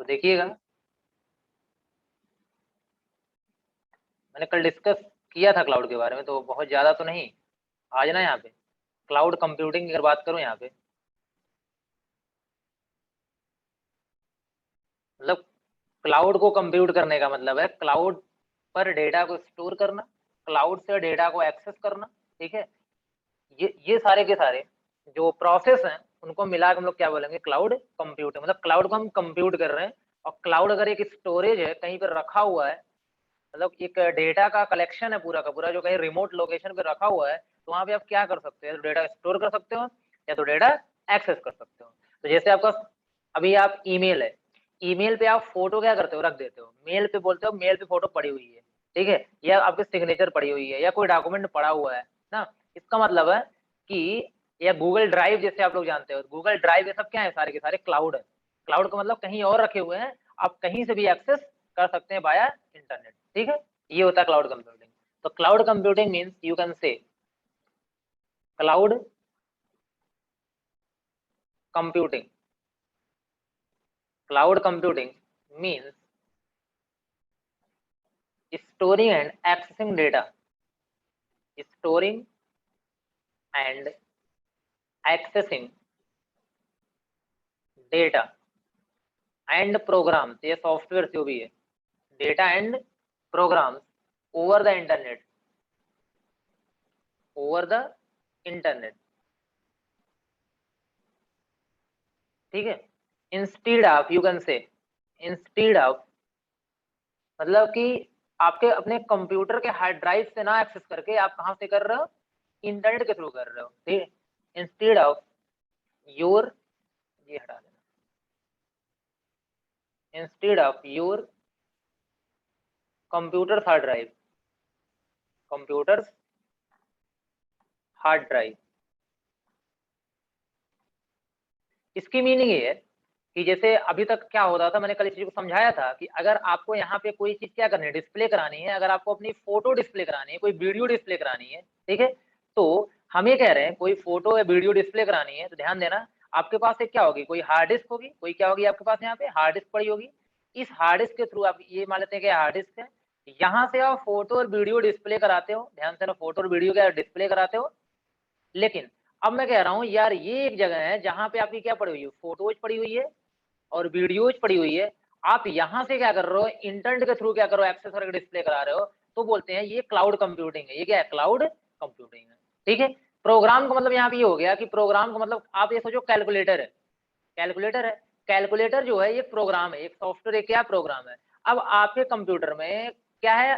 तो देखिएगा, मैंने कल डिस्कस किया था क्लाउड के बारे में, तो बहुत ज़्यादा तो नहीं। आज ना यहाँ पे क्लाउड कंप्यूटिंग की अगर बात करूँ यहाँ पे, मतलब क्लाउड को कंप्यूट करने का मतलब है क्लाउड पर डेटा को स्टोर करना, क्लाउड से डेटा को एक्सेस करना, ठीक है। ये सारे के सारे जो प्रोसेस हैं उनको मिला के हम लोग क्या बोलेंगे, क्लाउड कंप्यूटिंग। मतलब क्लाउड को हम कंप्यूट कर रहे हैं, और क्लाउड अगर एक स्टोरेज है कहीं पर रखा हुआ है, मतलब एक डेटा का कलेक्शन है पूरा का पूरा जो कहीं रिमोट लोकेशन पे रखा हुआ है, तो वहां पे आप क्या कर सकते हो, डेटा स्टोर कर सकते हो या तो डेटा एक्सेस कर सकते हो। तो जैसे आपका अभी आप ईमेल है, ईमेल पे आप फोटो क्या करते हो, रख देते हो, मेल पे बोलते हो मेल पे फोटो पड़ी हुई है, ठीक है, या आपके सिग्नेचर पड़ी हुई है, या कोई डॉक्यूमेंट पड़ा हुआ है ना। इसका मतलब है कि, या गूगल ड्राइव जैसे आप लोग जानते हो, गूगल ड्राइव ये सब क्या है, सारे के सारे क्लाउड है। क्लाउड का मतलब कहीं और रखे हुए हैं, आप कहीं से भी एक्सेस कर सकते हैं बाया इंटरनेट, ठीक है। ये होता है क्लाउड कंप्यूटिंग। तो cloud computing means you can से cloud computing, cloud computing means storing and accessing data, storing and accessing data and programs, ये सॉफ्टवेयर जो भी है, data and programs over the internet, over the internet, ठीक है। Instead of, you can say instead of, मतलब कि आपके अपने कंप्यूटर के हार्ड ड्राइव से ना एक्सेस करके आप कहां से कर रहे हो, इंटरनेट के थ्रू कर रहे हो, ठीक है। इंस्टीड ऑफ योर, ये हटा देना, instead of your computer hard drive, computer hard drive, इसकी मीनिंग ये है कि जैसे अभी तक क्या होता था, मैंने कल इस चीज को समझाया था कि अगर आपको यहाँ पे कोई चीज क्या करनी है, डिस्प्ले करानी है, अगर आपको अपनी फोटो डिस्प्ले करानी है, कोई वीडियो डिस्प्ले करानी है, ठीक है, तो हम ये कह रहे हैं कोई फोटो या वीडियो डिस्प्ले करानी है, तो ध्यान देना, आपके पास एक क्या होगी, कोई हार्ड डिस्क होगी, कोई क्या होगी आपके पास यहाँ पे हार्ड डिस्क पड़ी होगी। इस हार्ड डिस्क के थ्रू आप ये मान लेते हैं कि हार्ड डिस्क है, यहाँ से आप फोटो और वीडियो डिस्प्ले कराते हो, ध्यान से ना, फोटो और वीडियो क्या डिस्प्ले कराते हो। लेकिन अब मैं कह रहा हूँ यार, ये एक जगह है जहां पे आपकी क्या पड़ी हुई है, फोटोज पड़ी हुई है और वीडियोज पड़ी हुई है, आप यहां से क्या कर रहे हो, इंटरनेट के थ्रू क्या करो, एक्सेस करके डिस्प्ले करा रहे हो, तो बोलते हैं ये क्लाउड कंप्यूटिंग है। ये क्या है, क्लाउड कंप्यूटिंग है, ठीक है। प्रोग्राम का मतलब यहाँ पे ये हो गया कि प्रोग्राम का मतलब आप ये सोचो कैलकुलेटर है, कैलकुलेटर है, कैलकुलेटर जो है ये प्रोग्राम है, एक सॉफ्टवेयर, एक क्या प्रोग्राम है। अब आपके कंप्यूटर में क्या है,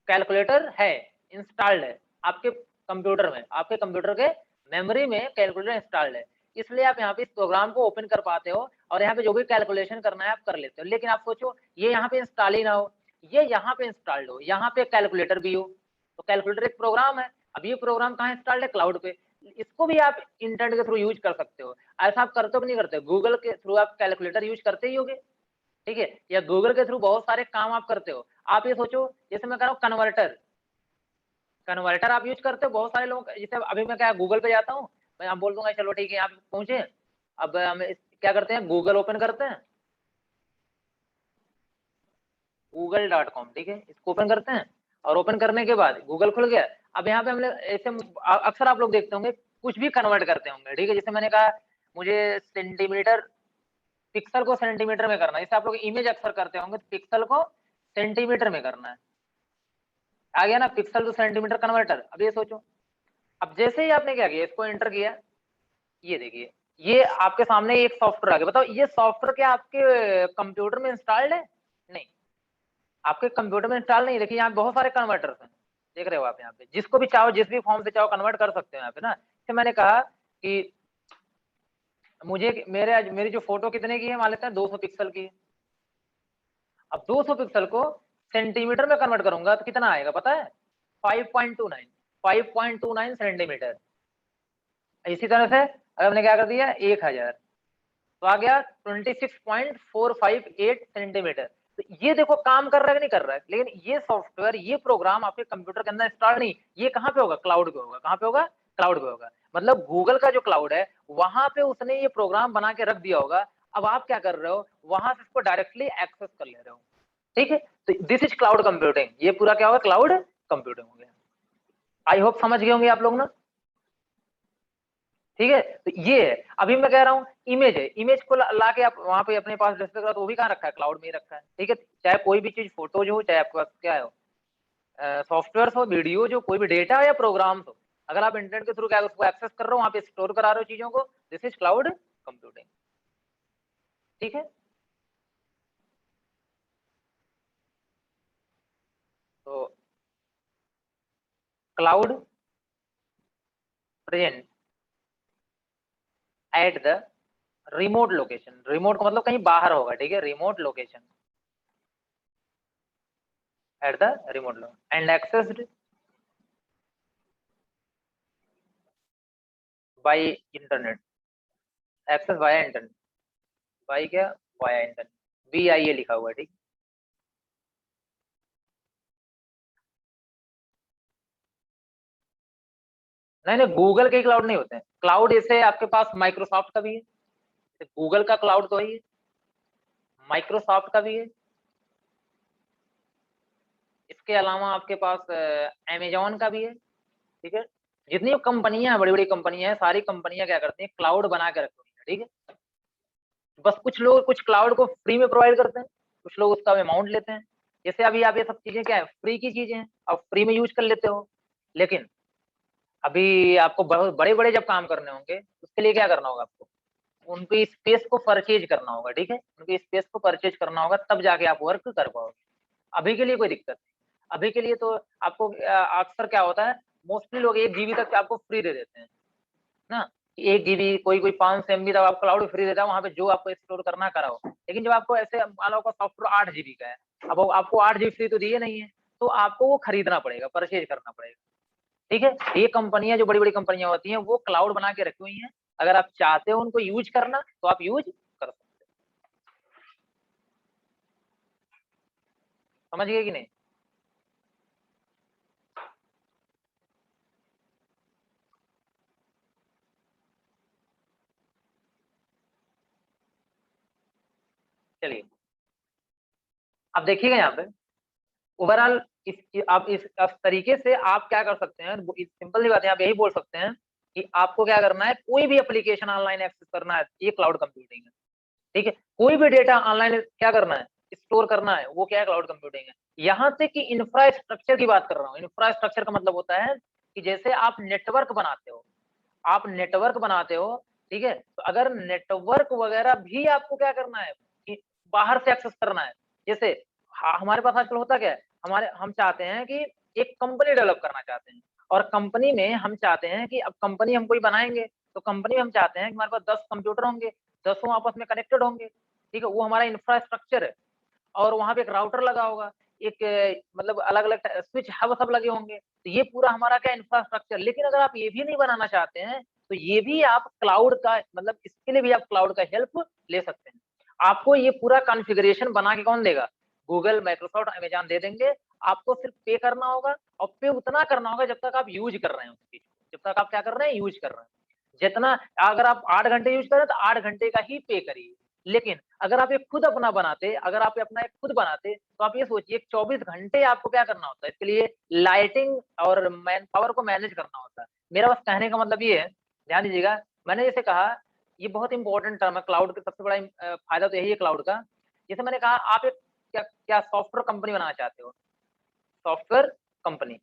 कैलकुलेटर है, इंस्टॉल्ड है आपके कंप्यूटर में, आपके कंप्यूटर के मेमोरी में कैलकुलेटर इंस्टॉल्ड है, इसलिए आप यहाँ पे इस प्रोग्राम को ओपन कर पाते हो और यहाँ पे जो भी कैलकुलेशन करना है आप कर लेते हो। लेकिन आप सोचो ये यहाँ पे इंस्टॉल ही ना हो, ये यहाँ पे इंस्टॉल्ड हो, यहाँ पे कैलकुलेटर भी हो, तो कैलकुलेटर एक प्रोग्राम है। अब ये प्रोग्राम कहाँ इंस्टॉल्ड है, क्लाउड पे, इसको भी आप इंटरनेट के थ्रू यूज कर सकते हो। ऐसा आप करते हो कि नहीं करते, गूगल के थ्रू आप कैलकुलेटर यूज करते ही होगे, ठीक है, या गूगल के थ्रू बहुत सारे काम आप करते हो। आप ये सोचो, जैसे मैं कह रहा हूँ कन्वर्टर, कन्वर्टर आप यूज करते हो, बहुत सारे लोग, जैसे अभी मैं क्या गूगल पे जाता हूँ, मैं आप बोल दूंगा चलो ठीक है आप पहुंचे, अब हम क्या करते हैं, गूगल ओपन करते हैं, google.com, ठीक है, इसको ओपन करते हैं, और ओपन करने के बाद गूगल खुल गया। अब यहाँ पे हम लोग ऐसे अक्सर आप लोग देखते होंगे कुछ भी कन्वर्ट करते होंगे, ठीक है, जैसे मैंने कहा मुझे सेंटीमीटर, पिक्सल को सेंटीमीटर में करना है, जैसे आप लोग इमेज अक्सर करते होंगे, पिक्सल को सेंटीमीटर में करना है, आ गया ना, पिक्सल टू सेंटीमीटर कन्वर्टर। अब ये सोचो, अब जैसे ही आपने क्या किया, इसको एंटर किया, ये देखिए, ये आपके सामने एक सॉफ्टवेयर आ गया। बताओ ये सॉफ्टवेयर क्या आपके कंप्यूटर में इंस्टॉल्ड है, नहीं, आपके कंप्यूटर में इंस्टॉल नहीं। देखिए यहाँ बहुत सारे कन्वर्टर्स हैं, देख रहे हो आप, यहाँ पे जिसको भी चाहो जिस भी फॉर्म से चाहो कन्वर्ट कर सकते हो यहाँ पे ना। जैसे मैंने कहा कि मुझे मेरी जो फोटो कितने की है, मान लेते हैं 200 पिक्सल की है। अब 200 पिक्सल को सेंटीमीटर में कन्वर्ट करूंगा तो कितना आएगा पता है, 5.29, 5.29 सेंटीमीटर। इसी तरह से अगर हमने क्या कर दिया 1000, तो आ गया 26.458 सेंटीमीटर। तो ये देखो काम कर रहा है कि नहीं कर रहा है, लेकिन ये सॉफ्टवेयर, ये प्रोग्राम आपके कंप्यूटर के अंदर इंस्टॉल नहीं, ये कहाँ पे होगा, क्लाउड पे होगा। कहाँ पे होगा, क्लाउड पे होगा। मतलब गूगल का जो क्लाउड है वहां पे उसने ये प्रोग्राम बना के रख दिया होगा, अब आप क्या कर रहे हो, वहां से इसको डायरेक्टली एक्सेस कर ले रहे हो, ठीक है। तो दिस इज क्लाउड कंप्यूटिंग, ये पूरा क्या होगा, क्लाउड कंप्यूटिंग हो गया। आई होप समझ गए होंगे आप लोग ना, ठीक है। तो ये है, अभी मैं कह रहा हूँ इमेज है, इमेज को ला के आप वहां पे अपने पास डिस्प्ले करा, तो वो भी कहाँ रखा है, क्लाउड में ही रखा है, ठीक है। चाहे कोई भी चीज फोटोज हो, चाहे आपके पास क्या हो, सॉफ्टवेयर हो, वीडियो जो कोई भी डेटा हो या प्रोग्राम्स हो, अगर आप इंटरनेट के थ्रू क्या उसको एक्सेस कर रहे हो, वहां पे स्टोर करा रहे हो चीजों को, दिस इज क्लाउड कंप्यूटिंग, ठीक है। तो cloud present at the remote location, remote का मतलब कहीं बाहर होगा, ठीक है, remote location at the remote location and accessed by internet, access via internet, by क्या, वाया इंटरनेट, BIA लिखा हुआ है, ठीक। नहीं नहीं, गूगल के क्लाउड नहीं होते हैं क्लाउड, ऐसे आपके पास माइक्रोसॉफ्ट का भी है, गूगल का क्लाउड तो है, माइक्रोसॉफ्ट का भी है, इसके अलावा आपके पास अमेजोन का भी है, ठीक है। जितनी कंपनियां, बड़ी बड़ी कंपनियां हैं, सारी कंपनियां क्या करती हैं, क्लाउड बना के रखती हैं, ठीक है। बस कुछ लोग कुछ क्लाउड को फ्री में प्रोवाइड करते हैं, कुछ लोग उसका अमाउंट लेते हैं। जैसे अभी आप ये सब चीजें क्या है, फ्री की चीजें हैं, आप फ्री में यूज कर लेते हो, लेकिन अभी आपको बड़े बड़े जब काम करने होंगे, उसके लिए क्या करना होगा आपको, उनकी स्पेस को परचेज करना होगा, ठीक है, उनकी स्पेस को परचेज करना होगा, तब जाके आप वर्क कर पाओगे। अभी के लिए कोई दिक्कत नहीं, अभी के लिए तो आपको अक्सर क्या होता है, मोस्टली लोग 1 GB तक आपको फ्री दे देते हैं ना, 1 GB, कोई कोई 500 MB तक आपको क्लाउड फ्री देता है, वहां पे जो आपको स्टोर करना कराओ। लेकिन जब आपको ऐसे मान लो सॉफ्टवेयर 8 GB का है, अब आपको 8 GB फ्री तो दिए नहीं है, तो आपको वो खरीदना पड़ेगा, परचेज करना पड़ेगा, ठीक है। ये कंपनियां, जो बड़ी बड़ी कंपनियां होती हैं, वो क्लाउड बना के रखी हुई हैं, अगर आप चाहते हो उनको यूज करना, तो आप यूज कर सकते हो, समझ गए कि नहीं। चलिए, अब देखिएगा यहाँ पे ओवरऑल, आप इस तरीके से आप क्या कर सकते हैं, सिंपल सी बात है, आप यही बोल सकते हैं कि आपको क्या करना है, कोई भी एप्लीकेशन ऑनलाइन एक्सेस करना है, ये क्लाउड कंप्यूटिंग है, ठीक है। कोई भी डेटा ऑनलाइन क्या करना है, स्टोर करना है, वो क्या है, क्लाउड कंप्यूटिंग है। यहाँ से कि इंफ्रास्ट्रक्चर की बात कर रहा हूँ, इंफ्रास्ट्रक्चर का मतलब होता है कि जैसे आप नेटवर्क बनाते हो, आप नेटवर्क बनाते हो, ठीक है, तो अगर नेटवर्क वगैरह भी आपको क्या करना है कि बाहर से एक्सेस करना है, जैसे हमारे पास आजकल होता क्या है, हम चाहते हैं कि एक कंपनी डेवलप करना चाहते हैं, और कंपनी में हम चाहते हैं कि अब कंपनी हम कोई बनाएंगे, तो कंपनी में हम चाहते हैं कि हमारे पास 10 कंप्यूटर होंगे, 10 आपस में कनेक्टेड होंगे, ठीक है, वो हमारा इंफ्रास्ट्रक्चर है। और वहां पे एक राउटर लगा होगा, एक मतलब अलग अलग स्विच हब सब लगे होंगे, तो ये पूरा हमारा क्या इंफ्रास्ट्रक्चर। लेकिन अगर आप ये भी नहीं बनाना चाहते हैं, तो ये भी आप क्लाउड का मतलब इसके लिए भी आप क्लाउड का हेल्प ले सकते हैं। आपको ये पूरा कॉन्फ़िगरेशन बना के कौन देगा, गूगल, माइक्रोसॉफ्ट, अमेजॉन दे देंगे। आपको सिर्फ पे करना होगा, और पे उतना करना होगा जब तक आप यूज कर रहे हैं उस चीज को, जब तक आप क्या कर रहे हैं, यूज कर रहे हैं। जितना, अगर आप 8 घंटे यूज करें तो 8 घंटे का ही पे करिए। लेकिन अगर आप एक खुद अपना बनाते, अगर आप अपना एक खुद बनाते, तो आप ये सोचिए 24 घंटे आपको क्या करना होता है, इसके लिए लाइटिंग और मैन पावर को मैनेज करना होता है। मेरा बस कहने का मतलब ये है, ध्यान दीजिएगा, मैंने जैसे कहा, ये बहुत इंपॉर्टेंट टर्म है, क्लाउड का सबसे बड़ा फायदा तो यही है क्लाउड का। जैसे मैंने कहा, आप एक क्या क्या सॉफ्टवेयर कंपनी बनाना चाहते हो, सॉफ्टवेयर कंपनी,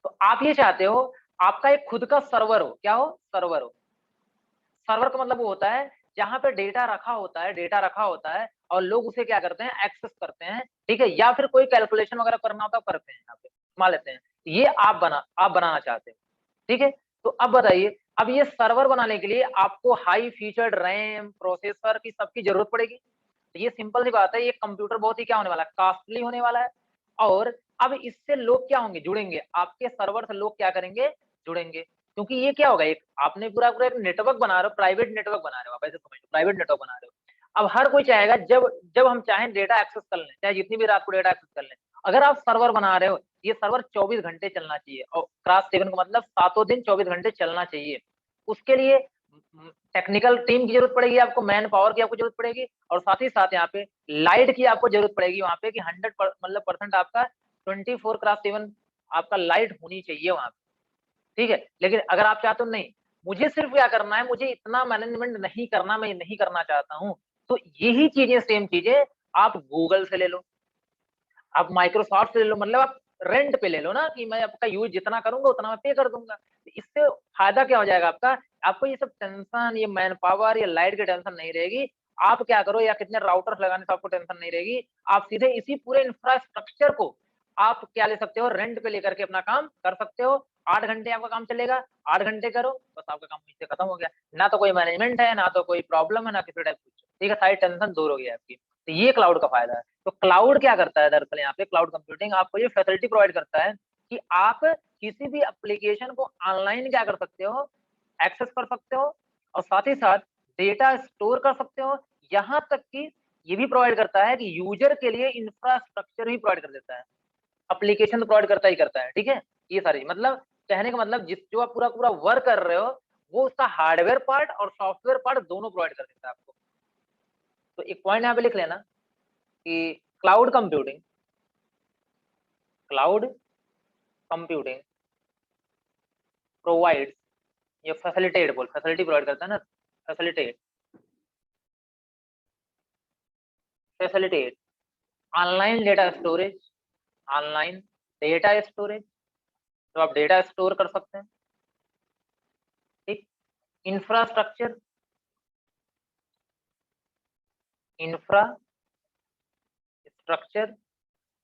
तो आप ये चाहते हो आपका एक खुद का सर्वर हो, क्या हो, सर्वर हो। सर्वर का मतलब वो होता है जहाँ पे डेटा रखा होता है, डेटा रखा होता है, और लोग उसे क्या करते हैं, एक्सेस करते हैं, ठीक है, या फिर कोई कैलकुलेशन वगैरह करना होता है, करते हैं, यहाँ पे मान लेते हैं। ये आप बनाना चाहते हैं, ठीक है। तो अब बताइए, अब ये सर्वर बनाने के लिए आपको हाई फीचर्ड रैम, प्रोसेसर की सबकी जरूरत पड़ेगी। तो ये सिंपल सी बात है, ये कंप्यूटर बहुत ही क्या होने वाला है, कॉस्टली होने वाला है। और अब इससे लोग क्या होंगे, जुड़ेंगे, आपके सर्वर से लोग क्या करेंगे, जुड़ेंगे। क्योंकि ये क्या होगा, एक आपने पूरा पूरा एक नेटवर्क बना रहे हो, प्राइवेट नेटवर्क बना रहे हो, आप ऐसे समझ लो, प्राइवेट नेटवर्क बना रहे हो। अब हर कोई चाहेगा, जब जब हम चाहें डेटा एक्सेस कर लें, चाहे जितनी भी रात को डेटा एक्सेस कर लें। अगर आप सर्वर बना रहे हो, ये सर्वर 24 घंटे चलना चाहिए, और क्रॉस सेवन का मतलब सातों दिन 24 घंटे चलना चाहिए। उसके लिए टेक्निकल टीम की जरूरत पड़ेगी, आपको मैन पावर की आपको जरूरत पड़ेगी, और साथ ही साथ यहाँ पे लाइट की आपको जरूरत पड़ेगी वहाँ पे कि 100% आपका 24/7 आपका लाइट होनी चाहिए वहाँ पे, ठीक है। लेकिन अगर आप चाहते हो नहीं, मुझे सिर्फ क्या करना है, मुझे इतना मैनेजमेंट नहीं करना, मैं नहीं करना चाहता हूँ, तो यही चीजें, सेम चीजें आप गूगल से ले लो, आप माइक्रोसॉफ्ट से ले लो, मतलब आप रेंट पे ले लो ना, कि मैं आपका यूज जितना करूंगा उतना मैं पे कर दूंगा। इससे फायदा क्या हो जाएगा आपका, आपको ये सब टेंशन, ये मैन पावर, ये लाइट की टेंशन नहीं रहेगी। आप क्या करो, या कितने राउटर्स लगाने से आपको टेंशन नहीं रहेगी, आप सीधे इसी पूरे इंफ्रास्ट्रक्चर को आप क्या ले सकते हो, रेंट पे लेकर के अपना काम कर सकते हो। 8 घंटे आपका काम चलेगा, 8 घंटे करो, बस आपका काम वहीं से खत्म हो गया। ना तो कोई मैनेजमेंट है, ना तो कोई प्रॉब्लम है, ना किसी टाइप कुछ, ठीक है, सारी टेंशन दूर हो गई आपकी। तो ये क्लाउड का फायदा है। तो क्लाउड क्या करता है दरअसल, यहाँ पे क्लाउड कंप्यूटिंग आपको ये फैसिलिटी प्रोवाइड करता है कि आप किसी भी एप्लीकेशन को ऑनलाइन क्या कर सकते हो, एक्सेस कर सकते हो, और साथ ही साथ डेटा स्टोर कर सकते हो। यहाँ तक कि ये भी प्रोवाइड करता है कि यूजर के लिए इंफ्रास्ट्रक्चर भी प्रोवाइड कर देता है, एप्लीकेशन तो प्रोवाइड करता ही करता है, ठीक है। ये सारी मतलब कहने का मतलब, जिस जो आप पूरा पूरा वर्क कर रहे हो, वो उसका हार्डवेयर पार्ट और सॉफ्टवेयर पार्ट दोनों प्रोवाइड कर देता है आपको। तो एक पॉइंट यहाँ पे लिख लेना कि क्लाउड कंप्यूटिंग प्रोवाइड्स, ये फैसिलिटेट बोल, फैसिलिटी प्रोवाइड करता है ना, facilitate facilitate online data storage, online data storage, तो आप डेटा स्टोर कर सकते हैं, ठीक। Infrastructure, infrastructure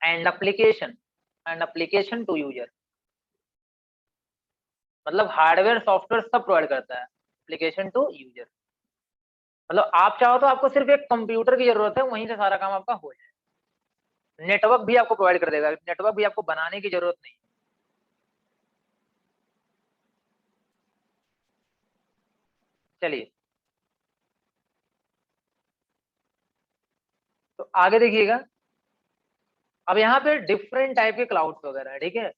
and application to user, मतलब हार्डवेयर सॉफ्टवेयर सब प्रोवाइड करता है, एप्लीकेशन टू यूजर। मतलब आप चाहो तो आपको सिर्फ एक कंप्यूटर की जरूरत है, वहीं से सारा काम आपका हो जाए। नेटवर्क भी आपको प्रोवाइड कर देगा, नेटवर्क भी आपको बनाने की जरूरत नहीं। चलिए, तो आगे देखिएगा। अब यहाँ पे डिफरेंट टाइप के क्लाउड्स वगैरह है, ठीक है,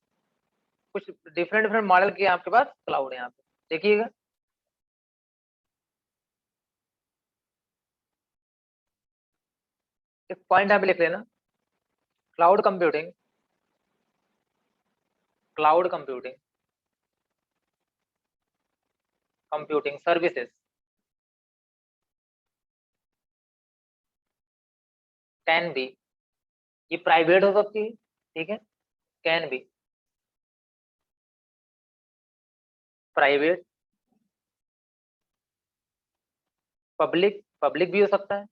कुछ डिफरेंट डिफरेंट मॉडल के आपके पास क्लाउड है यहाँ पे, देखिएगा। एक पॉइंट यहाँ पे लिख लेना, cloud computing, cloud computing, computing services can be, ये प्राइवेट हो सकती है, ठीक है, can be private, public, public भी हो सकता है,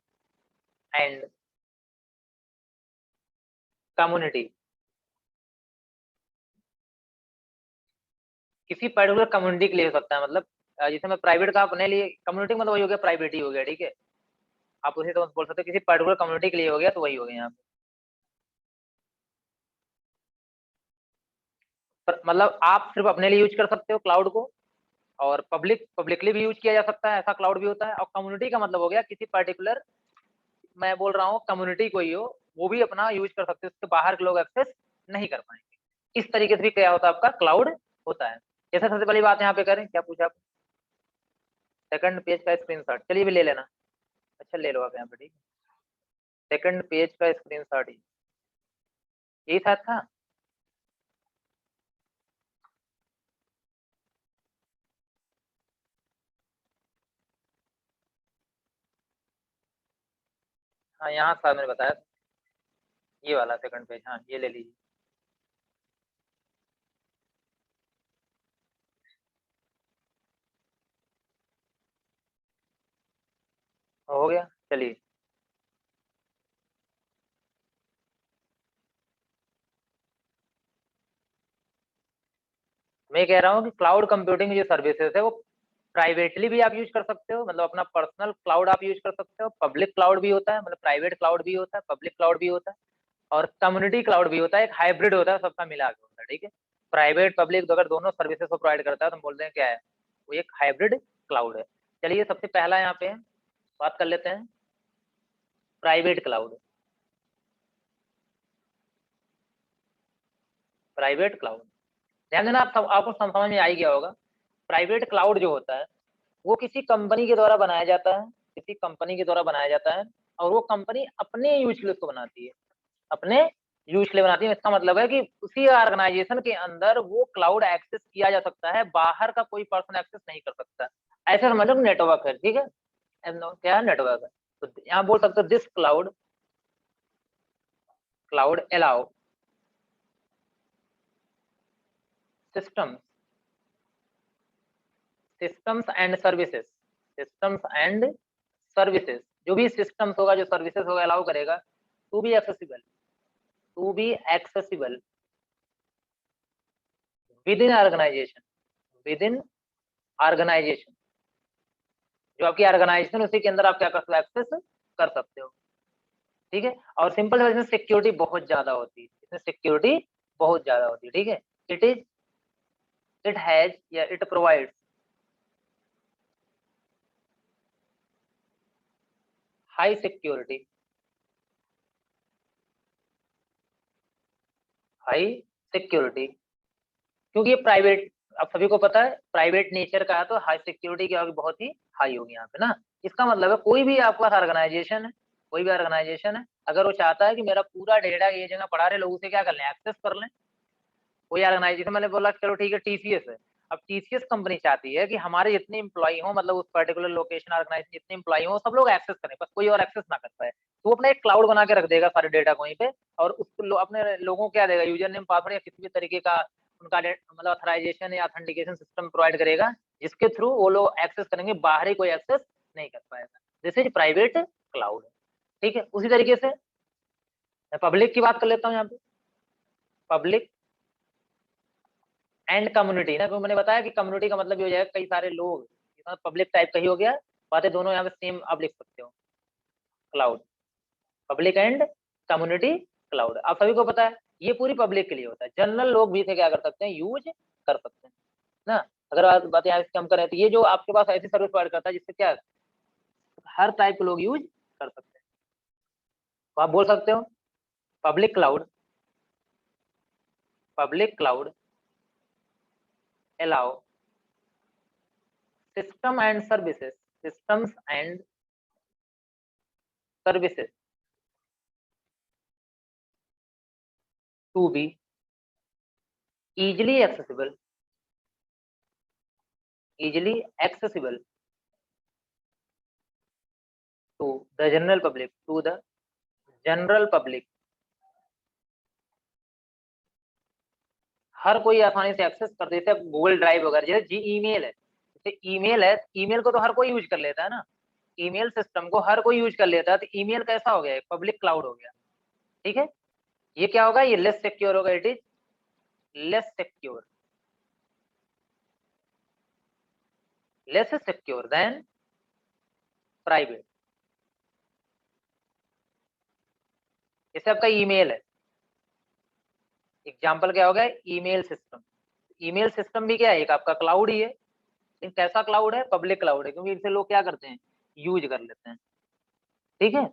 एंड कम्युनिटी, किसी पर्टिकुलर कम्युनिटी के लिए हो सकता है। मतलब जैसे मैं प्राइवेट का अपने लिए, कम्युनिटी मतलब वही हो गया, प्राइवेट ही हो गया, ठीक है। आप उसी तो बोल सकते हो किसी पर्टिकुलर कम्युनिटी के लिए हो गया, तो वही हो गया यहाँ पे। पर मतलब आप सिर्फ अपने लिए यूज कर सकते हो क्लाउड को, और पब्लिकली भी यूज किया जा सकता है, ऐसा क्लाउड भी होता है। और कम्युनिटी का मतलब हो गया किसी पर्टिकुलर, मैं बोल रहा हूँ कम्युनिटी कोई हो, वो भी अपना यूज कर सकते हो, उसके बाहर के लोग एक्सेस नहीं कर पाएंगे। इस तरीके से भी क्या होता है, आपका क्लाउड होता है। जैसे सबसे पहली बात यहाँ पे करें, क्या पूछा आप, सेकंड पेज का स्क्रीनशॉट, चलिए भी ले लेना। अच्छा, ले लो आप यहाँ पे, ठीक है, सेकंड पेज का स्क्रीनशॉट ही यही था। हाँ, यहाँ सर मैंने बताया था, ये वाला सेकंड पेज, हाँ ये ले लीजिए। हो गया, चलिए। मैं कह रहा हूँ कि क्लाउड कंप्यूटिंग जो सर्विसेज है, वो प्राइवेटली भी आप यूज कर सकते हो, मतलब अपना पर्सनल क्लाउड आप यूज कर सकते हो, पब्लिक क्लाउड भी होता है, मतलब प्राइवेट क्लाउड भी होता है, पब्लिक क्लाउड भी होता है, और कम्युनिटी क्लाउड भी होता है, एक हाइब्रिड होता है, सबका मिला के होता है, ठीक है। प्राइवेट पब्लिक अगर दोनों सर्विसेज को प्रोवाइड करता है, तो हम बोलते हैं क्या है, वो एक हाइब्रिड क्लाउड है। चलिए, सबसे पहला यहाँ पे बात कर लेते हैं, प्राइवेट क्लाउड। प्राइवेट क्लाउड, ध्यान देना, आप सब आपको समझ में आ ही गया होगा। प्राइवेट क्लाउड जो होता है, वो किसी कंपनी के द्वारा बनाया जाता है, किसी कंपनी के द्वारा बनाया जाता है, और वो कंपनी अपने यूज के लिए उसको बनाती है, अपने यूज के लिए बनाती है। इसका मतलब है कि उसी ऑर्गेनाइजेशन के अंदर वो क्लाउड एक्सेस किया जा सकता है, बाहर का कोई पर्सन एक्सेस नहीं कर सकता। ऐसा मतलब नेटवर्क है, ठीक है, क्या है, नेटवर्क है। तो यहाँ बोल सकते हो this cloud allow systems and services, systems and services, जो भी सिस्टम्स होगा, जो सर्विसेज होगा, अलाउ करेगा to be accessible, to be accessible within organisation, within organisation, जो आपकी ऑर्गेनाइजेशन उसी के अंदर आप क्या कर सकते हो, एक्सेस कर सकते हो, ठीक है। और सिंपल इसमें सिक्योरिटी बहुत ज्यादा होती है, इसमें सिक्योरिटी बहुत ज्यादा होती है, ठीक है। इट हैज या it provides high security, high security, क्योंकि ये प्राइवेट, आप सभी को पता है प्राइवेट नेचर का है, तो हाई सिक्योरिटी क्या होगी, बहुत ही हाई होगी यहाँ पे ना। इसका मतलब है कोई भी आपके पास ऑर्गेनाइजेशन है, कोई भी ऑर्गेनाइजेशन है, अगर वो चाहता है कि मेरा पूरा डेटा ये जगह पड़ा रहे, लोग उसे क्या कर लें, एक्सेस कर लें। कोई ऑर्गेनाइजेशन, मैंने बोला चलो ठीक है टीसीएस है, अब टीसीएस कंपनी चाहती है कि हमारे जितने इंप्लॉई हो, मतलब उस पर्टिकुलर लोकेशन ऑर्गेनाइजेशन जितने इंप्लॉई हो, सब लोग एक्सेस करें, बस कोई और एक्सेस ना कर पाए, तो वो अपना एक क्लाउड बना के रख देगा सारे डेटा को वहीं पे, और उसको अपने लोगों को क्या देगा, यूजर नेम पासवर्ड या किसी भी तरीके का उनका मतलब अथराइजेशन या ऑथेंटिकेशन सिस्टम प्रोवाइड करेगा, जिसके थ्रू वो लोग एक्सेस करेंगे, बाहरी कोई एक्सेस नहीं कर पाएगा। दिस इज प्राइवेट क्लाउड, ठीक है। उसी तरीके से मैं पब्लिक की बात कर लेता हूँ यहाँ पे, पब्लिक एंड कम्युनिटी ना, तो मैंने बताया कि कम्युनिटी का मतलब ये हो जाएगा कई सारे लोग, पब्लिक टाइप का ही हो गया, बातें दोनों यहाँ पे सेम आप लिख सकते हो, cloud, public and community cloud, आप सभी को पता है ये पूरी पब्लिक के लिए होता है, जनरल लोग भी इसे क्या कर सकते हैं, यूज कर सकते हैं ना। अगर बात यहाँ से कम करें तो ये जो आपके पास ऐसी सर्विस प्रोवाइड करता है जिससे क्या हर टाइप के लोग यूज कर सकते हैं, तो आप बोल सकते हो public cloud, public cloud allow system and services, systems and services to be easily accessible, easily accessible to the general public, to the general public, हर कोई आसानी से एक्सेस कर देता है, गूगल ड्राइव वगैरह, जैसे जी ईमेल है, जैसे ईमेल है, ईमेल को तो हर कोई यूज कर लेता है ना, ईमेल सिस्टम को हर कोई यूज कर लेता है, तो ईमेल कैसा हो गया, पब्लिक क्लाउड हो गया, ठीक है। ये क्या होगा, ये लेस सिक्योर होगा, it is less secure, less secure than private. जैसे आपका ईमेल है, एग्जाम्पल क्या हो गया, ईमेल सिस्टम, ईमेल सिस्टम भी क्या है, एक आपका क्लाउड ही है, लेकिन कैसा क्लाउड है, पब्लिक क्लाउड है, क्योंकि इसे लोग क्या करते हैं, यूज कर लेते हैं, ठीक है।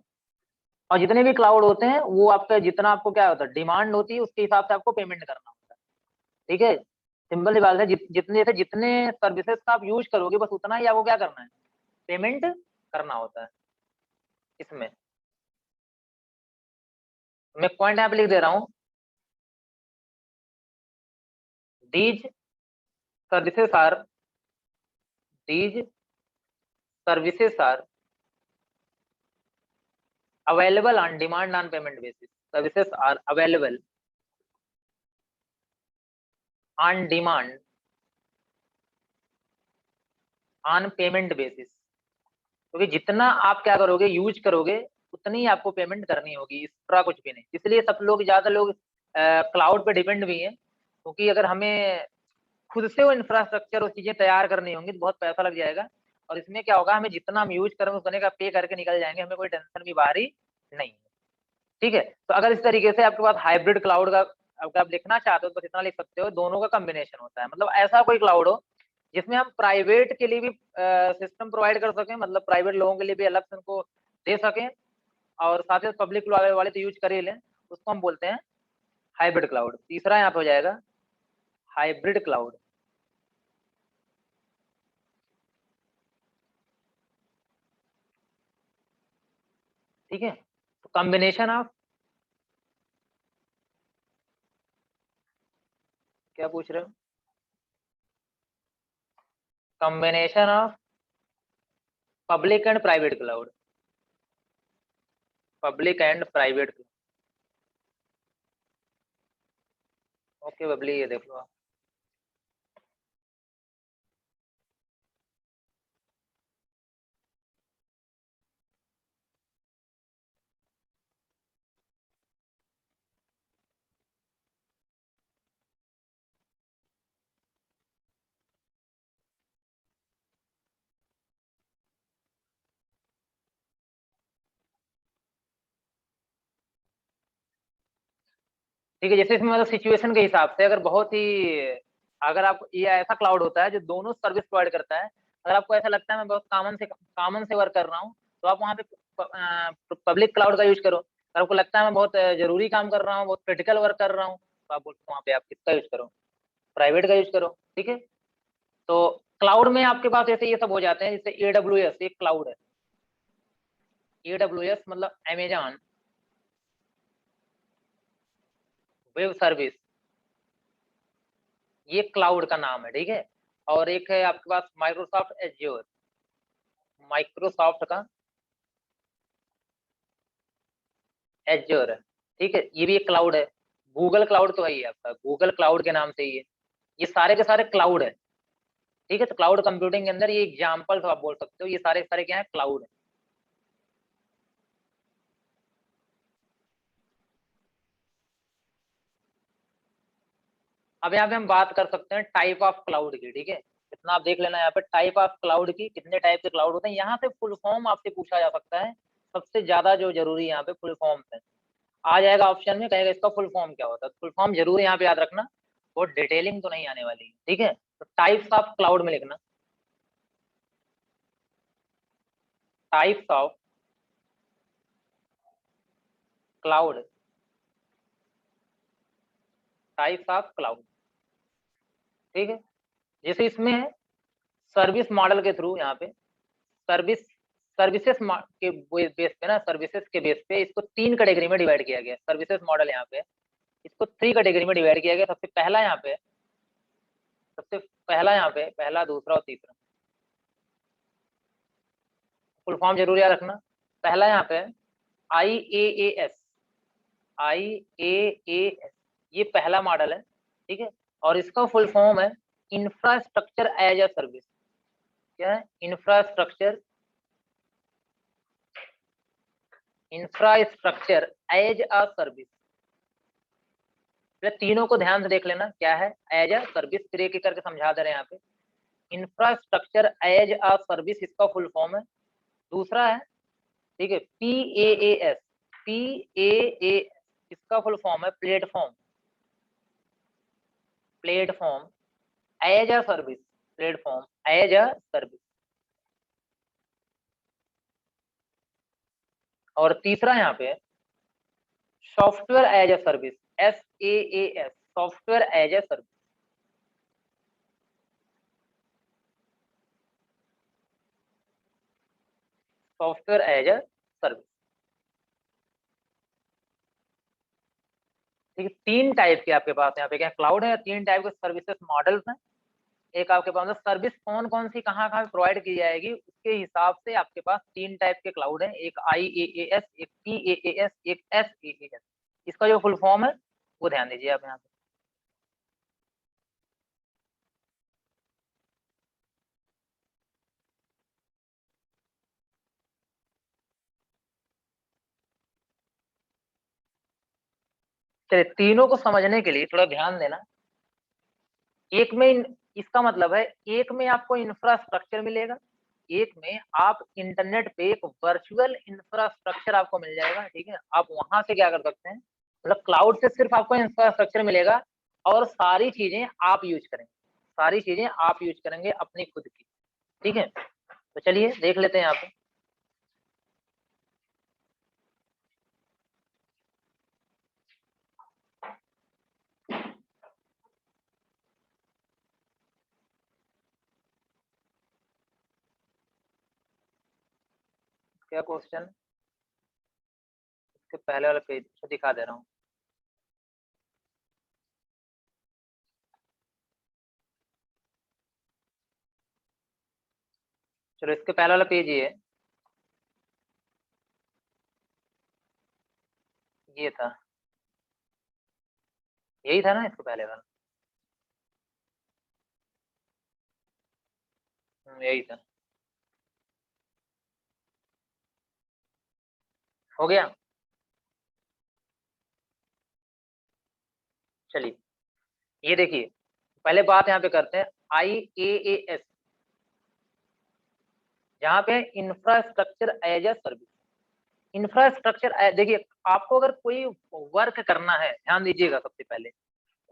और जितने भी क्लाउड होते हैं वो आपका जितना आपको क्या होता है, डिमांड होती है उसके हिसाब से आपको पेमेंट करना होता है, ठीक है। सिंपल सी बात है, जितने से जितने सर्विसेज का आप यूज करोगे बस उतना ही आपको क्या करना है, पेमेंट करना होता है इसमें। मैं पॉइंट यहाँ पे लिख दे रहा हूँ, these services are, these services are available on demand on payment basis, services are available on demand on payment basis, क्योंकि जितना आप क्या करोगे, यूज करोगे, उतनी ही आपको पेमेंट करनी होगी, एक्स्ट्रा कुछ भी नहीं। इसलिए सब लोग, ज्यादा लोग क्लाउड पे डिपेंड भी हैं, क्योंकि अगर हमें खुद से वो इंफ्रास्ट्रक्चर और चीजें तैयार करनी होंगी तो बहुत पैसा लग जाएगा, और इसमें क्या होगा, हमें जितना हम यूज करेंगे उतने का पे करके निकल जाएंगे, हमें कोई टेंशन भी बाहरी नहीं है, ठीक है। तो अगर इस तरीके से आपके पास हाइब्रिड क्लाउड का अगर आप लिखना चाहते हो तो इतना लिख सकते हो, दोनों का कॉम्बिनेशन होता है, मतलब ऐसा कोई क्लाउड हो जिसमें हम प्राइवेट के लिए भी सिस्टम प्रोवाइड कर सकें, मतलब प्राइवेट लोगों के लिए भी अलग से उनको दे सकें, और साथ ही पब्लिक वाले तो यूज कर ही लें, उसको हम बोलते हैं हाइब्रिड क्लाउड। तीसरा यहाँ पे हो जाएगा हाइब्रिड क्लाउड, ठीक है। तो कॉम्बिनेशन ऑफ, क्या पूछ रहे हो? Combination of public and private cloud, public and private. Okay Babli, ये देख लो आप। ठीक है, जैसे इसमें मतलब सिचुएशन के हिसाब से, अगर बहुत ही, अगर आप, ये ऐसा क्लाउड होता है जो दोनों सर्विस प्रोवाइड करता है। अगर आपको ऐसा लगता है मैं बहुत कॉमन से वर्क कर रहा हूँ, तो आप वहाँ पे पब्लिक क्लाउड का यूज करो। अगर आपको लगता है मैं बहुत जरूरी काम कर रहा हूँ, बहुत क्रिटिकल वर्क कर रहा हूँ, तो आप बोलते वहाँ पे आप किसका यूज करो, प्राइवेट का यूज करो। ठीक है। तो क्लाउड में आपके पास जैसे ये सब हो जाते हैं, जैसे AWS एक क्लाउड है। AWS मतलब अमेजॉन वेब सर्विस, ये क्लाउड का नाम है। ठीक है। और एक है आपके पास माइक्रोसॉफ्ट एज्योर, माइक्रोसॉफ्ट का एज्योर है। ठीक है, ये भी एक क्लाउड है। गूगल क्लाउड तो है ही आपका, गूगल क्लाउड के नाम से ही है। ये सारे के सारे क्लाउड है। ठीक है। तो क्लाउड कंप्यूटिंग के अंदर ये एग्जाम्पल तो आप बोल सकते हो, ये सारे के सारे क्या है, क्लाउड है। अब यहाँ पे हम बात कर सकते हैं टाइप ऑफ क्लाउड की। ठीक है, इतना आप देख लेना यहाँ पे, टाइप ऑफ क्लाउड की, कितने टाइप के क्लाउड होते हैं। यहाँ से फुल फॉर्म आपसे पूछा जा सकता है। सबसे ज्यादा जो जरूरी यहाँ पे फुल फॉर्म है, आ जाएगा ऑप्शन में, कहेगा इसका फुल फॉर्म क्या होता है। फुल फॉर्म जरूर यहाँ पे याद रखना, वो डिटेलिंग तो नहीं आने वाली है। ठीक है। तो टाइप्स ऑफ क्लाउड में लिखना, types of cloud, types of cloud. ठीक है। जैसे इसमें है सर्विस मॉडल के थ्रू, यहाँ पे सर्विस, सर्विसेज के बेस पे ना, सर्विसेज के बेस पे इसको 3 कैटेगरी में डिवाइड किया गया। सर्विसेज मॉडल यहाँ पे इसको 3 कैटेगरी में डिवाइड किया गया। सबसे पहला यहाँ पे, सबसे पहला यहाँ पे, पहला, दूसरा और तीसरा। फुल फॉर्म जरूर याद रखना। पहला यहाँ पे IaaS, IaaS, ये पहला मॉडल है। ठीक है। और इसका फुल फॉर्म है इंफ्रास्ट्रक्चर एज अ सर्विस। क्या है? Infrastructure, infrastructure as a service. तीनों को ध्यान से देख लेना, क्या है, एज अ सर्विस। फिर एक एक करके समझा दे रहे हैं यहाँ पे। इंफ्रास्ट्रक्चर एज अ सर्विस इसका फुल फॉर्म है। दूसरा है, ठीक है, PaaS, PaaS इसका फुल फॉर्म है platform, platform as a service, platform as a service. और तीसरा यहाँ पे software as a service, SaaS, software as a service, software as a service. ठीक है, 3 टाइप के आपके पास यहाँ पे क्या क्लाउड है, 3 टाइप के सर्विसेज मॉडल्स हैं। एक आपके पास सर्विस कौन कौन सी कहाँ कहाँ प्रोवाइड की जाएगी, उसके हिसाब से आपके पास 3 टाइप के क्लाउड है। एक IaaS, एक PaaS, एक SaaS। इसका जो फुल फॉर्म है वो ध्यान दीजिए आप यहाँ पे। चलिए, तीनों को समझने के लिए थोड़ा ध्यान देना। एक में इसका मतलब है, एक में आपको इंफ्रास्ट्रक्चर मिलेगा, एक में आप इंटरनेट पे एक वर्चुअल इंफ्रास्ट्रक्चर आपको मिल जाएगा। ठीक है, आप वहां से क्या कर सकते हैं, मतलब क्लाउड से सिर्फ आपको इंफ्रास्ट्रक्चर मिलेगा, और सारी चीजें आप यूज करेंगे, सारी चीजें आप यूज करेंगे अपनी खुद की। ठीक है। तो चलिए देख लेते हैं यहाँ पे। क्या क्वेश्चन? इसके पहले वाला पेज दिखा दे रहा हूँ। चलो इसके पहले वाला पेज ये था, यही था ना इसके पहले वाला। यही था। हो गया। चलिए ये देखिए, पहले बात यहाँ पे करते हैं IaaS, जहाँ पे infrastructure as a service. Infrastructure देखिए, आपको अगर कोई वर्क करना है, ध्यान दीजिएगा, सबसे पहले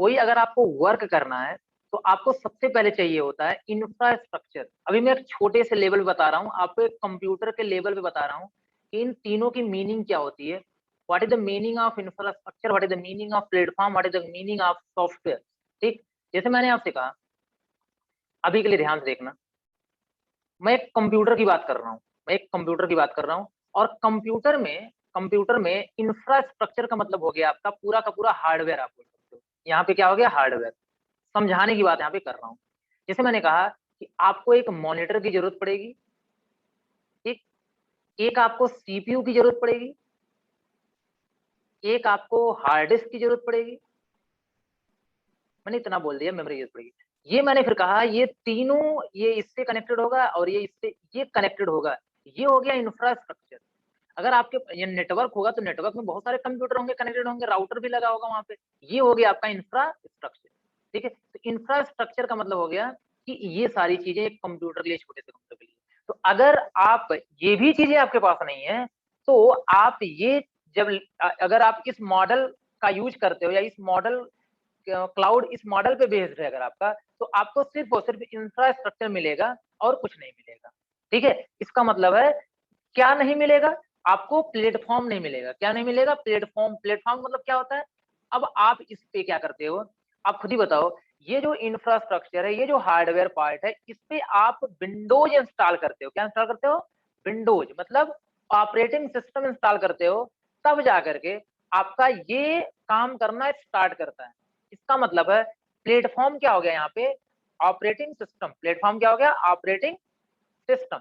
कोई अगर आपको वर्क करना है तो आपको सबसे पहले चाहिए होता है इंफ्रास्ट्रक्चर। अभी मैं एक छोटे से लेवल बता रहा हूँ आपको, एक कंप्यूटर के लेवल पे बता रहा हूँ कि इन तीनों की मीनिंग क्या होती है। What is the meaning of infrastructure, what is the meaning of platform, what is the meaning of software. ठीक, जैसे मैंने आपसे कहा, अभी के लिए ध्यान से देखना, मैं एक कंप्यूटर की बात कर रहा हूँ, मैं एक कंप्यूटर की बात कर रहा हूँ, और कंप्यूटर में इंफ्रास्ट्रक्चर का मतलब हो गया आपका पूरा का पूरा हार्डवेयर। आप बोल सकते हो यहाँ पे क्या हो गया, हार्डवेयर। समझाने की बात यहाँ पे कर रहा हूँ। जैसे मैंने कहा कि आपको एक मॉनिटर की जरूरत पड़ेगी, ठीक, एक आपको सीपीयू की जरूरत पड़ेगी, एक आपको हार्ड डिस्क की जरूरत पड़ेगी, मैंने इतना बोल दिया, मेमोरी की जरूरत पड़ेगी। ये मैंने फिर कहा ये तीनों, ये इससे कनेक्टेड होगा और ये इससे ये कनेक्टेड होगा, ये हो गया इंफ्रास्ट्रक्चर। अगर आपके ये नेटवर्क होगा तो नेटवर्क में बहुत सारे कंप्यूटर होंगे, कनेक्टेड होंगे, राउटर भी लगा होगा वहां पे, ये हो गया आपका इंफ्रास्ट्रक्चर। ठीक है, तो इंफ्रास्ट्रक्चर का मतलब हो गया कि ये सारी चीजें एक कंप्यूटर के लिए, छोटे से कंप्यूटर के लिए। तो अगर आप ये भी चीजें आपके पास नहीं है तो आप ये जब अगर आप इस मॉडल का यूज करते हो या इस मॉडल क्लाउड इस मॉडल पे बेस्ड है अगर आपका, तो आपको सिर्फ और सिर्फ इंफ्रास्ट्रक्चर मिलेगा और कुछ नहीं मिलेगा। ठीक है, इसका मतलब है क्या नहीं मिलेगा, आपको प्लेटफॉर्म नहीं मिलेगा। क्या नहीं मिलेगा, प्लेटफॉर्म। प्लेटफॉर्म मतलब क्या होता है, अब आप इस पे क्या करते हो, आप खुद ही बताओ। ये जो इंफ्रास्ट्रक्चर है, ये जो हार्डवेयर पार्ट है, इस पे आप विंडोज इंस्टॉल करते हो। क्या इंस्टॉल करते हो, विंडोज, मतलब ऑपरेटिंग सिस्टम इंस्टॉल करते हो, तब जाकर के आपका ये काम करना स्टार्ट करता है। इसका मतलब है प्लेटफॉर्म क्या हो गया यहाँ पे, ऑपरेटिंग सिस्टम। प्लेटफॉर्म क्या हो गया, ऑपरेटिंग सिस्टम।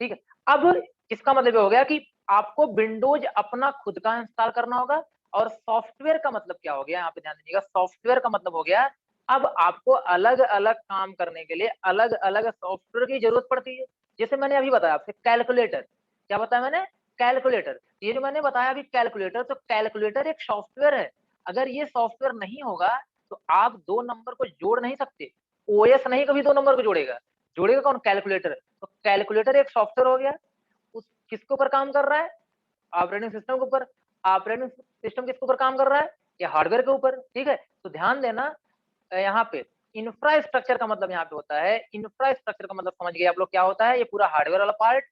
ठीक है, अब इसका मतलब हो गया कि आपको विंडोज अपना खुद का इंस्टॉल करना होगा। और सॉफ्टवेयर का मतलब क्या हो गया, यहाँ पे ध्यान दीजिएगा, सॉफ्टवेयर का मतलब हो गया अब आपको अलग अलग काम करने के लिए अलग अलग सॉफ्टवेयर की जरूरत पड़ती है। जैसे मैंने अभी बताया आपसे कैलकुलेटर, क्या बताया मैंने, कैलकुलेटर। ये जो मैंने बताया अभी कैलकुलेटर, तो कैलकुलेटर एक सॉफ्टवेयर है। अगर ये सॉफ्टवेयर नहीं होगा तो आप दो नंबर को जोड़ नहीं सकते। ओएस नहीं कभी दो नंबर को जोड़ेगा, जोड़ेगा कौन, कैलकुलेटर। तो कैलकुलेटर एक सॉफ्टवेयर हो गया, उस किसके ऊपर काम कर रहा है, ऑपरेटिंग सिस्टम के ऊपर। ऑपरेटिंग सिस्टम किसके ऊपर काम कर रहा है, ये हार्डवेयर के ऊपर। ठीक है, तो ध्यान देना यहाँ पे इंफ्रास्ट्रक्चर का मतलब यहाँ पे होता है, इंफ्रास्ट्रक्चर का मतलब समझ गए आप लोग क्या होता है, ये पूरा हार्डवेयर वाला पार्ट।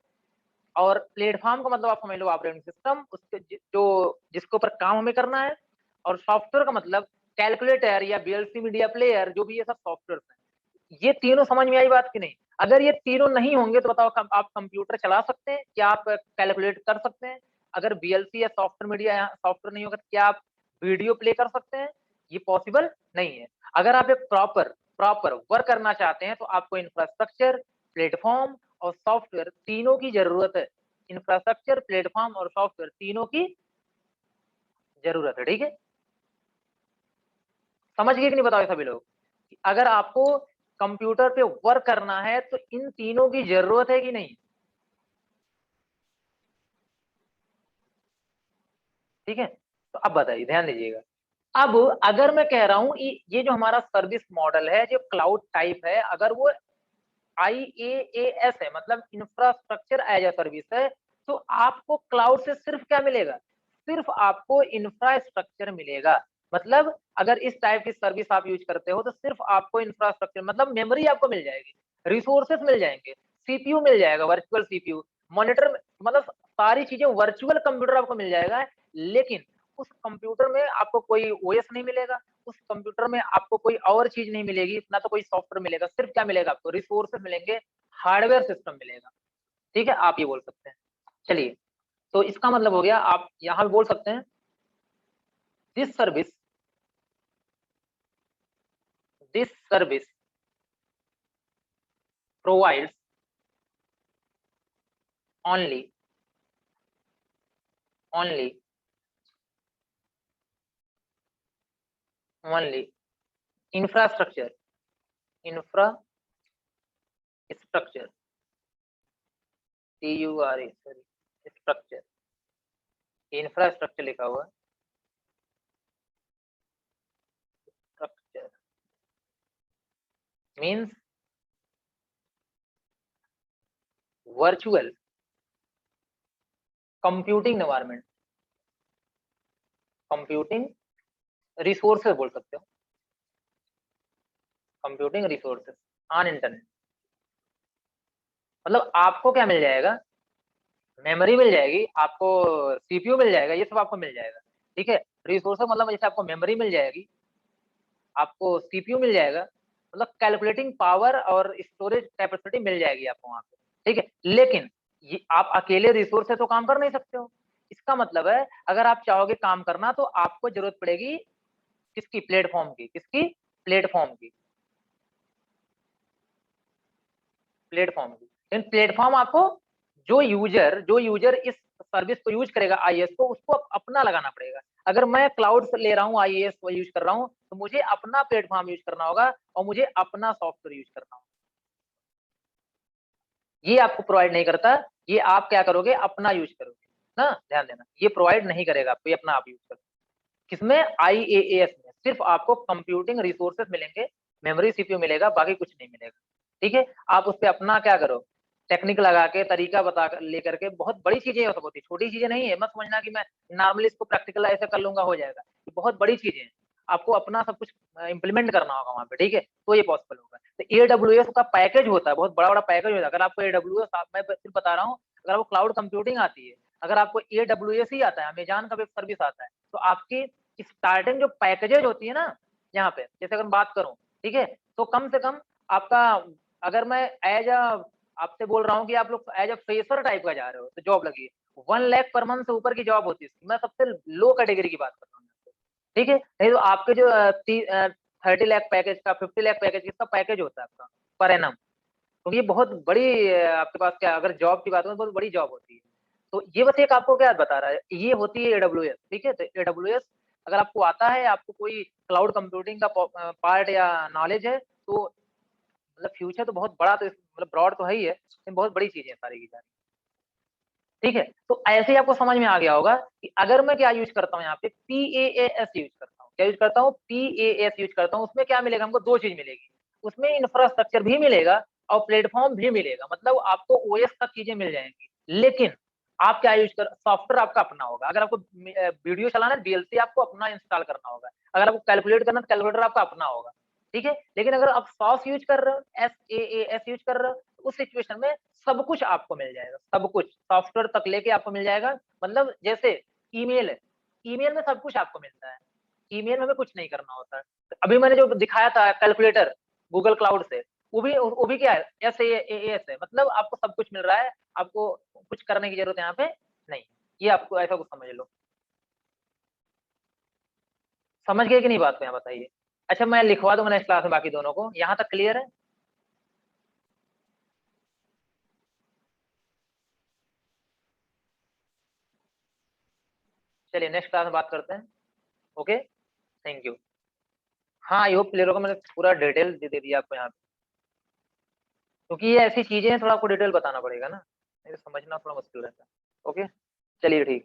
और प्लेटफॉर्म का मतलब आप समझ लो ऑपरेटिंग सिस्टम, उसके जो जिसके ऊपर काम हमें करना है। और सॉफ्टवेयर का मतलब कैलकुलेटर या बीएलसी मीडिया प्लेयर, जो भी ये सब सॉफ्टवेयर है। ये तीनों समझ में आई बात की नहीं, अगर ये तीनों नहीं होंगे तो बताओ आप कंप्यूटर चला सकते हैं क्या, आप कैलकुलेट कर सकते हैं। अगर बीएलसी या सॉफ्टवेयर मीडिया सॉफ्टवेयर नहीं होगा तो क्या आप वीडियो प्ले कर सकते हैं, ये पॉसिबल नहीं है। अगर आप एक प्रॉपर प्रॉपर वर्क करना चाहते हैं तो आपको इंफ्रास्ट्रक्चर, प्लेटफॉर्म और सॉफ्टवेयर तीनों की जरूरत है। इंफ्रास्ट्रक्चर, प्लेटफॉर्म और सॉफ्टवेयर तीनों की जरूरत है। ठीक है, समझ गए कि नहीं, बताओ सभी लोग। अगर आपको कंप्यूटर पे वर्क करना है तो इन तीनों की जरूरत है कि नहीं। ठीक है, तो अब बताइए, ध्यान दीजिएगा। अब अगर मैं कह रहा हूं ये जो हमारा सर्विस मॉडल है, जो क्लाउड टाइप है, अगर वो IaaS है, मतलब इंफ्रास्ट्रक्चर एज अ सर्विस है, तो आपको क्लाउड से सिर्फ क्या मिलेगा, सिर्फ आपको इंफ्रास्ट्रक्चर मिलेगा। मतलब अगर इस टाइप की सर्विस आप यूज करते हो तो सिर्फ आपको इंफ्रास्ट्रक्चर, मतलब मेमोरी आपको मिल जाएगी, रिसोर्सेस मिल जाएंगे, सीपीयू मिल जाएगा, वर्चुअल सीपीयू, मॉनिटर, मतलब सारी चीजें, वर्चुअल कंप्यूटर आपको मिल जाएगा। लेकिन उस कंप्यूटर में आपको कोई ओएस नहीं मिलेगा, उस कंप्यूटर में आपको कोई और चीज नहीं मिलेगी, ना तो कोई सॉफ्टवेयर मिलेगा, सिर्फ क्या मिलेगा आपको, रिसोर्सेज मिलेंगे, हार्डवेयर सिस्टम मिलेगा। ठीक है, आप ये बोल सकते हैं। चलिए तो इसका मतलब हो गया, आप यहाँ बोल सकते हैं this service provides only infrastructure TURA, sorry, structure, infrastructure लिखा हुआ, structure means virtual computing environment, computing resources बोल सकते हो, कंप्यूटिंग रिसोर्सेज ऑन इंटरनेट। मतलब आपको क्या मिल जाएगा, मेमोरी मिल जाएगी, आपको सीपीयू मिल जाएगा, ये सब आपको मिल जाएगा, ठीक है। रिसोर्सेज मतलब जैसे आपको मेमोरी मिल जाएगी, आपको सीपीयू मिल जाएगा, मतलब कैलकुलेटिंग पावर और स्टोरेज कैपेसिटी मिल जाएगी आपको वहां पे, ठीक है। लेकिन ये आप अकेले रिसोर्स से तो काम कर नहीं सकते हो। इसका मतलब है अगर आप चाहोगे काम करना तो आपको जरूरत पड़ेगी किसकी, प्लेटफॉर्म की, किसकी, प्लेटफॉर्म की, प्लेटफॉर्म की। लेकिन प्लेटफॉर्म आपको जो यूजर इस सर्विस को यूज करेगा आईएएस को, उसको अपना लगाना पड़ेगा। अगर मैं क्लाउड से ले रहा हूँ, आईएएस को यूज कर रहा हूँ, तो मुझे अपना प्लेटफॉर्म यूज करना होगा और मुझे अपना सॉफ्टवेयर यूज करना होगा। ये आपको प्रोवाइड नहीं करता, ये आप क्या करोगे, अपना यूज करोगे ना, ध्यान देना, ये प्रोवाइड नहीं करेगा आपको, ये अपना आप यूज करोगे। किसमें, आईएएस में सिर्फ आपको कंप्यूटिंग रिसोर्सेज मिलेंगे, मेमोरी सीपीयू मिलेगा, बाकी कुछ नहीं मिलेगा, ठीक है। आप उस पर अपना क्या करो, टेक्निक लगा के, तरीका बता लेकर के, बहुत बड़ी चीजें सब होती है, छोटी चीजें नहीं है, मत समझना कि मैं नॉर्मली इसको प्रैक्टिकल ऐसे कर लूंगा हो जाएगा, ये बहुत बड़ी चीजें हैं, आपको अपना सब कुछ इंप्लीमेंट करना होगा वहां पे, ठीक है, तो ये पॉसिबल होगा। तो एडब्ल्यूएस का पैकेज होता है, बहुत बड़ा बड़ा पैकेज होता है। अगर आपको एडब्ल्यूएस, मैं सिर्फ बता रहा हूँ, अगर आपको क्लाउड कंप्यूटिंग आती है, अगर आपको एडब्ल्यूएस ही आता है, अमेजॉन का वेब सर्विस आता है, तो आपकी स्टार्टिंग जो पैकेजेज होती है ना, यहाँ पे जैसे अगर बात करूं, ठीक है, तो कम से कम आपका, अगर मैं एज अ आपसे बोल रहा हूँ कि आप लोग एज अ फ्रेशर टाइप का जा रहे हो तो जॉब लगी है, 1 लाख पर मंथ से ऊपर की जॉब होती है, मैं सबसे लो कैटेगरी की बात कर रहा हूँ, ठीक है। नहीं तो आपके जो 30 लाख पैकेज का, 50 लाख पैकेज, इसका पैकेज होता है आपका पर एनम, क्योंकि ये बहुत बड़ी आपके पास क्या, अगर जॉब की बात हो, बहुत बड़ी जॉब होती है। तो ये बस एक आपको क्या बता रहा है, ये होती है एडब्ल्यूएस, ठीक है। तो एडब्ल्यूएस अगर आपको आता है, आपको कोई क्लाउड कंप्यूटिंग का पार्ट या नॉलेज है, तो मतलब फ्यूचर तो बहुत बड़ा, तो मतलब ब्रॉड तो है ही है, लेकिन बहुत बड़ी चीजें सारी की सारी, ठीक है। तो ऐसे ही आपको समझ में आ गया होगा कि अगर मैं क्या यूज करता हूँ, यहाँ पे PaaS यूज करता हूँ, क्या यूज करता हूँ, PaaS यूज करता हूँ। उसमें क्या मिलेगा हमको, दो चीज मिलेगी, उसमें इंफ्रास्ट्रक्चर भी मिलेगा और प्लेटफॉर्म भी मिलेगा, मतलब आपको ओएस तक चीजें मिल जाएंगी। लेकिन आप क्या यूज कर, सॉफ्टवेयर आपका अपना होगा। अगर आपको वीडियो चलाना है, VLC आपको अपना इंस्टॉल करना होगा। अगर आपको कैलकुलेट करना है, कैलकुलेटर आपका अपना होगा, ठीक है। लेकिन अगर आप सॉस यूज कर रहे हो, SaaS यूज कर रहे हो, तो उस सिचुएशन में सब कुछ आपको मिल जाएगा, सब कुछ सॉफ्टवेयर तक लेके आपको मिल जाएगा। मतलब जैसे ईमेल है, ईमेल में सब कुछ आपको मिलता है, ईमेल में हमें कुछ नहीं करना होता है। तो अभी मैंने जो दिखाया था कैलकुलेटर गूगल क्लाउड से, वो भी क्या है, SaaS है, मतलब आपको सब कुछ मिल रहा है, आपको कुछ करने की जरूरत यहाँ पे नहीं। ये आपको ऐसा कुछ समझ लो, समझ गए कि नहीं बात को, यहाँ बताइए। अच्छा मैं लिखवा दूंगा नेक्स्ट क्लास में बाकी दोनों को, यहाँ तक क्लियर है। चलिए नेक्स्ट क्लास में बात करते हैं, ओके, थैंक यू। हाँ आई होप क्लियर होगा, मैंने पूरा डिटेल दे दिया आपको यहाँ पे, क्योंकि ये ऐसी चीजें हैं, थोड़ा आपको डिटेल बताना पड़ेगा ना, नहीं तो समझना थोड़ा मुश्किल रहता है, ओके। चलिए ठीक।